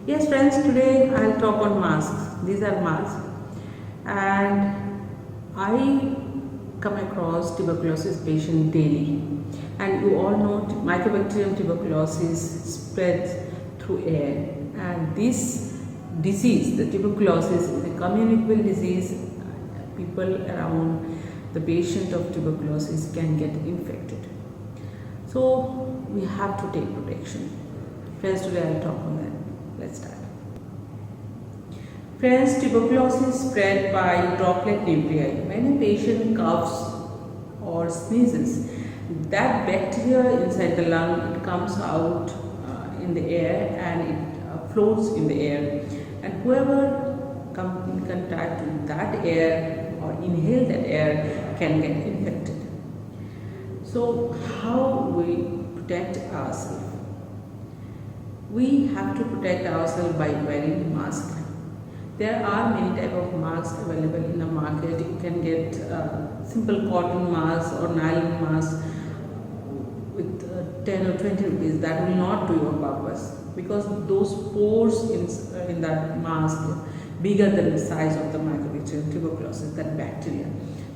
Yes, friends, today I'll talk on masks. These are masks, and I come across tuberculosis patient daily. And you all know mycobacterium tuberculosis spreads through air, and this disease, the tuberculosis, is a communicable disease. People around the patient of tuberculosis can get infected. So we have to take protection. Friends, today I'll talk on that. Let's start. Friends, tuberculosis spread by droplet nuclei. When a patient coughs or sneezes, that bacteria inside the lung, it comes out in the air and it floats in the air. And whoever comes in contact with that air or inhale that air can get infected. So how we protect ourselves? We have to protect ourselves by wearing mask. There are many type of masks available in the market. You can get simple cotton mask or nylon mask with 10 or 20 rupees. That will not do your purpose because those pores in that mask bigger than the size of the mycobacterium tuberculosis, that bacteria.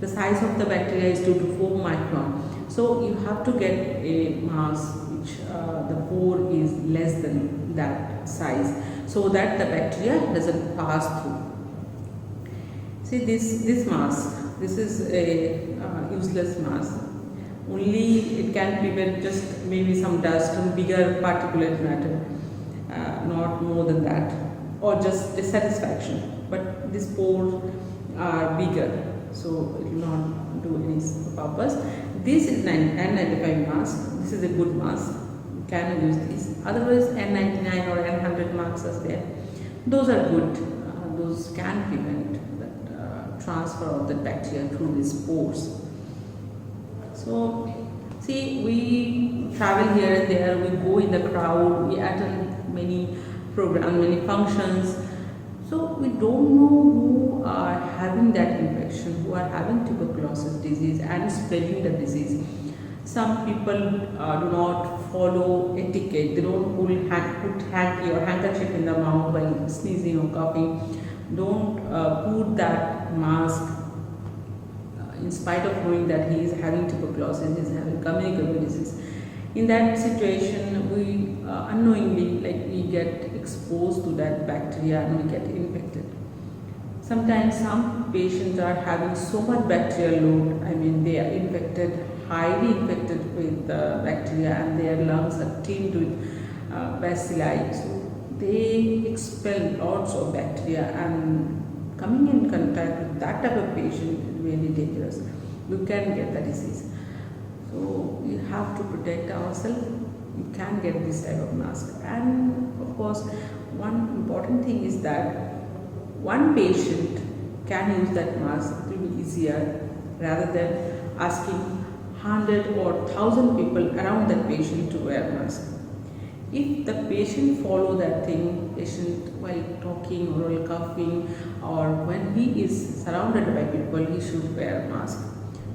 The size of the bacteria is 2 to 4 micron. So you have to get a mask which the pore is less than that size, so that the bacteria doesn't pass through. See this mask. This is a useless mask. Only it can prevent just maybe some dust and bigger particulate matter, not more than that, or just dissatisfaction. But these pores are bigger, so it will not do any purpose. This is N95 mask. This is a good mask. You can use these. Otherwise, N99 or N100 masks are there. Those are good. Those can prevent that transfer of the bacteria through these pores. So, see, we travel here and there. We go in the crowd. We attend many programs, many functions. So we don't know who are having that infection, who are having tuberculosis disease and spreading the disease. Some people do not follow etiquette. They don't put hanky or handkerchief in the mouth while sneezing or coughing. Don't put that mask in spite of knowing that he is having tuberculosis, he is having communicable disease. In that situation, we unknowingly, we get exposed to that bacteria and we get infected. Sometimes some patients are having so much bacterial load. I mean, they are infected, highly infected with bacteria, and their lungs are teemed with bacilli. So they expel lots of bacteria, and coming in contact with that type of patient is really dangerous. You can get the disease. So we have to protect ourselves. You can get this type of mask. And of course, one important thing is that one patient can use that mask. It will be easier rather than asking 100 or 1,000 people around that patient to wear mask. If the patient follow that thing, patient while talking or while coughing or when he is surrounded by people, he should wear a mask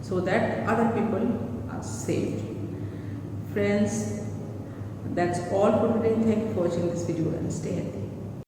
so that other people are safe. Friends, that's all for today. Thank you for watching this video and stay healthy.